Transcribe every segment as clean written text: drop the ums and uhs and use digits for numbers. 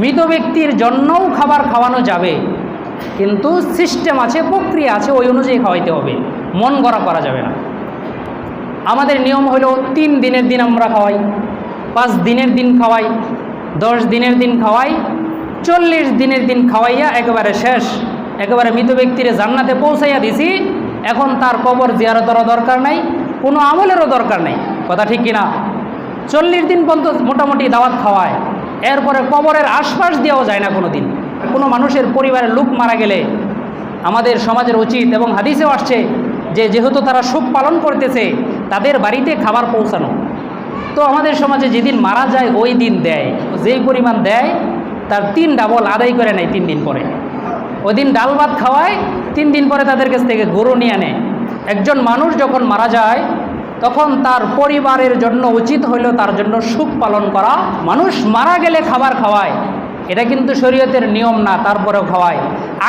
মৃত ব্যক্তির জন্যও খাবার খাওয়ানো যাবে, কিন্তু সিস্টেম আছে, প্রক্রিয়া আছে, ওই অনুযায়ী খাওয়াইতে হবে, মন গড়া করা যাবে না। আমাদের নিয়ম হলো 3 দিনের দিন আমরা খাওয়াই, 5 দিনের দিন খাওয়াই, 10 দিনের দিন খাওয়াই, 40 দিনের দিন খাওয়াইয়া একেবারে শেষ, একেবারে মৃত ব্যক্তির জান্নাতে পৌঁছাইয়া দিছি। এখন তার কবর জিয়ারতেরও দরকার নাই, কোনো আমলেরও দরকার নেই, কথা ঠিক কিনা? 40 দিন পর্যন্ত মোটামুটি দাওয়াত খাওয়ায়, এরপরে কবরের আশপাশ দেওয়া যায় না কোনো দিন। কোনো মানুষের পরিবারের লোক মারা গেলে আমাদের সমাজের উচিত, এবং হাদিসেও আসছে যে যেহেতু তারা শোক পালন করতেছে, তাদের বাড়িতে খাবার পৌঁছানো। তো আমাদের সমাজে যেদিন মারা যায় ওই দিন দেয়, যেই পরিমাণ দেয় তার 3 ডাবল আদায় করে নেয় 3 দিন পরে। ওই দিন ডাল ভাত খাওয়ায়, 3 দিন পরে তাদের কাছ থেকে গরু নিয়ে আনে। একজন মানুষ যখন মারা যায় তখন তার পরিবারের জন্য উচিত হইল তার জন্য শোক পালন করা। মানুষ মারা গেলে খাবার খাওয়ায়, এটা কিন্তু শরীয়তের নিয়ম না, তারপরেও খাওয়ায়।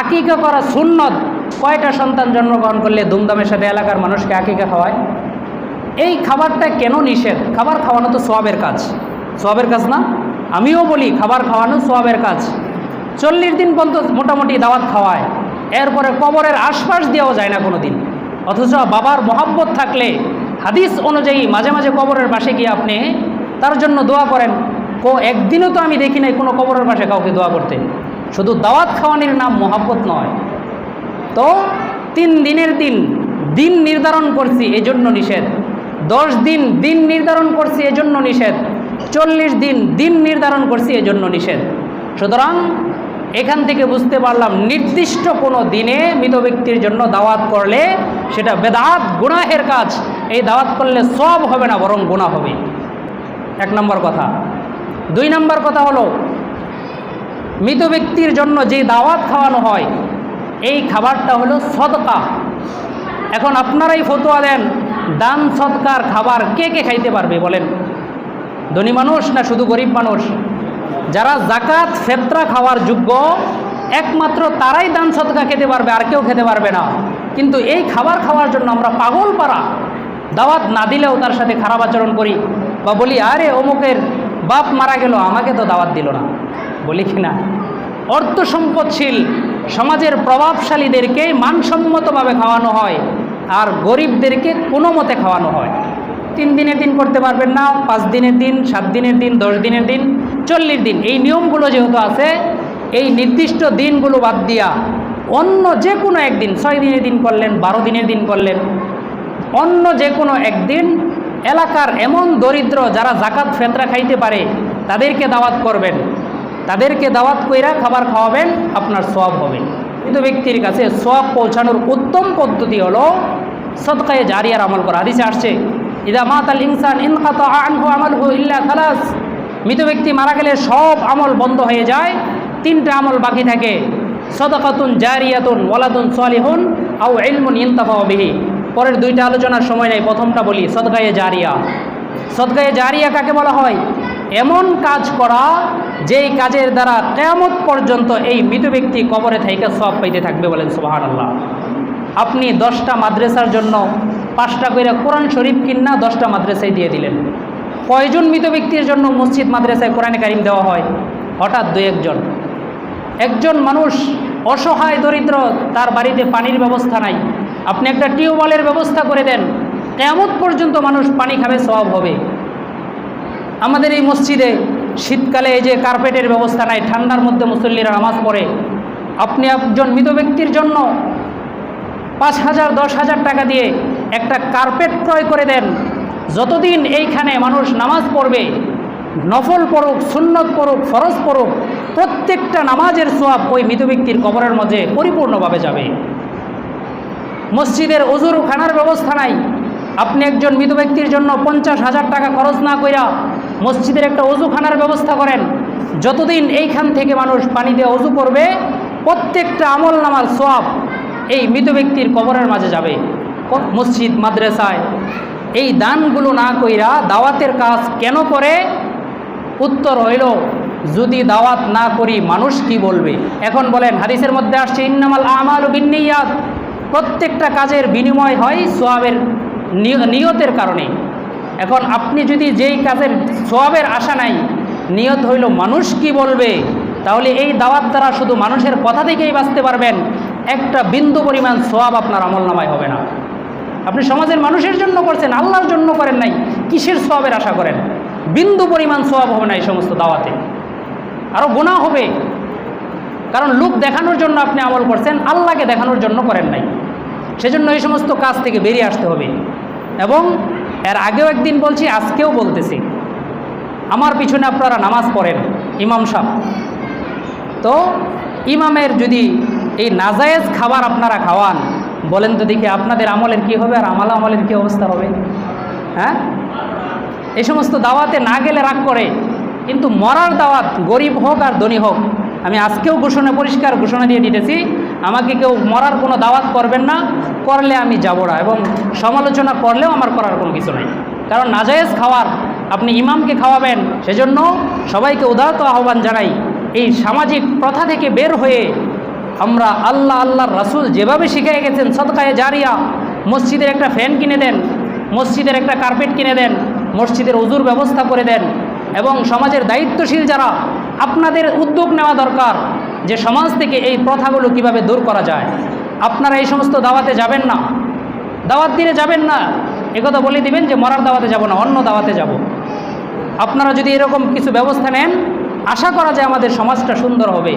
আকিকা করা সুন্নত। কয়টা সন্তান জন্মগ্রহণ করলে ধুমধামের সাথে এলাকার মানুষকে আকিকা খাওয়ায়? এই খাবারটা কেন নিষেধ? খাবার খাওয়ানো তো সওয়াবের কাজ, সওয়াবের কাজ না? আমিও বলি খাবার খাওয়ানো সওয়াবের কাজ। 40 দিন পর্যন্ত মোটামুটি দাওয়াত খাওয়ায়, এরপরে কবরের আশপাশ দেওয়া যায় না কোনো দিন। অথচ বাবার মহাব্বত থাকলে হাদিস অনুযায়ী মাঝে মাঝে কবরের পাশে গিয়ে আপনি তার জন্য দোয়া করেন। একদিনও তো আমি দেখি নাই কোনো কবরের পাশে কাউকে দোয়া করতে। শুধু দাওয়াত খাওয়ানোর নাম মহাব্বত নয়। তো 3 দিনের দিন নির্ধারণ করছি, এজন্য নিষেধ। 10 দিন নির্ধারণ করছি, এজন্য নিষেধ। 40 দিন নির্ধারণ করছি, এজন্য নিষেধ। সুতরাং এখান থেকে বুঝতে পারলাম নির্দিষ্ট কোনো দিনে মৃত ব্যক্তির জন্য দাওয়াত করলে সেটা বেদাত, গুনাহের কাজ। এই দাওয়াত করলে সওয়াব হবে না, বরং গুনাহ হবে। 1 নম্বর কথা। 2 নম্বর কথা হলো, মৃত ব্যক্তির জন্য যে দাওয়াত খাওয়ানো হয় এই খাবারটা হলো সদকা। এখন আপনারাই ফতোয়া দেন, দান সদকার খাবার কে কে খাইতে পারবে বলেন? ধনী মানুষ না শুধু গরিব মানুষ? যারা জাকাত ফেতরা খাওয়ার যোগ্য একমাত্র তারাই দান সদকা খেতে পারবে, আর কেউ খেতে পারবে না। কিন্তু এই খাবার খাওয়ার জন্য আমরা পাগল পারা, দাওয়াত না দিলেও তার সাথে খারাপ আচরণ করি, বা বলি আরে অমুকের বাপ মারা গেল, আমাকে তো দাওয়াত দিল না, বলি কি না? অর্থ সম্পদশীল সমাজের প্রভাবশালীদেরকে মানসম্মতভাবে খাওয়ানো হয়, আর গরিবদেরকে কোনো মতে খাওয়ানো হয়। 3 দিনের দিন করতে পারবেন না, 5 দিনের দিন, 7 দিনের দিন, 10 দিনের দিন, 40 দিন, এই নিয়মগুলো যেহেতু আছে, এই নির্দিষ্ট দিনগুলো বাদ দিয়া অন্য যে কোনো একদিন, 6 দিনের দিন করলেন, 12 দিনের দিন করলেন, অন্য যে কোনো একদিন এলাকার এমন দরিদ্র যারা জাকাত ফেতরা খাইতে পারে তাদেরকে দাওয়াত করবেন, তাদেরকে দাওয়াত কইরা খাবার খাওয়াবেন, আপনার সওয়াব হবে। কিন্তু ব্যক্তির কাছে সওয়াব পৌঁছানোর উত্তম পদ্ধতি হলো সদকায়ে জারিয়ার আমল করা। হাদিসে আসছে, ইদা মাতাল ইনসান ইনকাতা আনহু আমালহু ইল্লা খালাস। মৃত ব্যক্তি মারা গেলে সব আমল বন্ধ হয়ে যায়, 3টা আমল বাকি থাকে, সদকাতুন জারিয়াতুন ওয়ালাদুন সালিহুন আও ইলমুন ইনতাফাউ বিহি। পরের 2টা আলোচনার সময় নেই, প্রথমটা বলি, সদকায়ে জারিয়া। সদকায়ে জারিয়া কাকে বলা হয়? এমন কাজ করা যেই কাজের দ্বারা কিয়ামত পর্যন্ত এই মৃত ব্যক্তি কবরে থাইকা সওয়াব পাইতে থাকবে, বলেন সুবহানাল্লাহ। আপনি 10টা মাদ্রাসার জন্য 5টা করে কোরআন শরীফ কিনা 10টা মাদ্রাসায় দিয়ে দিলেন। কয়জন মৃত ব্যক্তির জন্য মসজিদ মাদ্রাসায় কোরআনে কারিম দেওয়া হয়? হঠাৎ 2-1 জন। একজন মানুষ অসহায় দরিদ্র, তার বাড়িতে পানির ব্যবস্থা নাই, আপনি একটা টিউবওয়েলের ব্যবস্থা করে দেন, কিয়ামত পর্যন্ত মানুষ পানি খাবে, সওয়াব হবে। আমাদের এই মসজিদে শীতকালে এই যে কার্পেটের ব্যবস্থা নাই, ঠান্ডার মধ্যে মুসল্লিরা নামাজ পড়ে, আপনি একজন মৃত ব্যক্তির জন্য 5,000 10,000 টাকা দিয়ে একটা কার্পেট ক্রয় করে দেন। যতদিন এইখানে মানুষ নামাজ পড়বে, নফল পড়ুক, সুন্নত পড়ুক, ফরজ পড়ুক, প্রত্যেকটা নামাজের সওয়াব ওই মৃত ব্যক্তির কবরের মাঝে পরিপূর্ণভাবে যাবে। মসজিদের ওযুর খানার ব্যবস্থা নাই, আপনি একজন মৃত ব্যক্তির জন্য 50,000 টাকা খরচ না কইরা মসজিদের একটা ওযুখানার ব্যবস্থা করেন। যতদিন এইখান থেকে মানুষ পানি দিয়ে ওযু করবে, প্রত্যেকটা আমল নামার সওয়াব এই মৃত ব্যক্তির কবরের মাঝে যাবে। মসজিদ মাদ্রাসায় এই দানগুলো না কইরা দাওয়াতের কাজ কেন করে? উত্তর হইল, যদি দাওয়াত না করি মানুষ কি বলবে? এখন বলেন, হাদিসের মধ্যে আসছে ইন্নামাল আমালু বিন্নিয়াত, প্রত্যেকটা কাজের বিনিময় হয় সওয়াবের নিয়তের কারণে। এখন আপনি যদি যেই কাজের সওয়াবের আশা নাই, নিয়ত হইল মানুষ কি বলবে, তাহলে এই দাওয়াত দ্বারা শুধু মানুষের কথা থেকেই বাঁচতে পারবেন, একটা বিন্দু পরিমাণ সওয়াব আপনার আমলনামায় হবে না। আপনি সমাজের মানুষের জন্য করছেন, আল্লাহর জন্য করেন নাই, কিসের সওয়াবের আশা করেন? বিন্দু পরিমাণ সওয়াব হবে না এই সমস্ত দাওয়াতে, আরও গুনাহ হবে। কারণ লোক দেখানোর জন্য আপনি আমল করছেন, আল্লাহকে দেখানোর জন্য করেন নাই। সেজন্য এই সমস্ত কাজ থেকে বেরিয়ে আসতে হবে। এবং এর আগেও একদিন বলছি, আজকেও বলতেছি, আমার পিছনে আপনারা নামাজ পড়েন, ইমাম সাহেব, তো ইমামের যদি এই নাজায়েজ খাবার আপনারা খাওয়ান, বলেন তো দেখি আপনাদের আমলের কি হবে আর আমলের কি অবস্থা হবে? হ্যাঁ, এই সমস্ত দাওয়াতে না গেলে রাগ করে, কিন্তু মরার দাওয়াত গরিব হোক আর ধনী হোক, আমি আজকেও পরিষ্কার ঘোষণা দিয়ে দিতেছি, আমাকে কেউ মরার কোনো দাওয়াত করবেন না, করলে আমি যাব না, এবং সমালোচনা করলেও আমার করার কোনো কিছু নাই। কারণ নাজায়েজ খাওয়ার আপনি ইমামকে খাওয়াবেন, সেজন্য সবাইকে উদারত আহ্বান জানাই, এই সামাজিক প্রথা থেকে বের হয়ে আমরা আল্লাহর রাসূল যেভাবে শিখিয়ে গেছেন, সদকায়ে জারিয়া, মসজিদের একটা ফ্যান কিনে দেন, মসজিদের একটা কার্পেট কিনে দেন, মসজিদের ওযুর ব্যবস্থা করে দেন, এবং সমাজের দায়িত্বশীল যারা, আপনাদের উদ্যোগ নেওয়া দরকার যে সমাজ থেকে এই প্রথাগুলো কিভাবে দূর করা যায়। আপনারা এই সমস্ত দাওয়াতে যাবেন না, দাওয়াত দিলে যাবেন না, একথা বলে দিবেন যে মরার দাওয়াতে যাব না, অন্য দাওয়াতে যাব। আপনারা যদি এরকম কিছু ব্যবস্থা নেন, আশা করা যায় আমাদের সমাজটা সুন্দর হবে।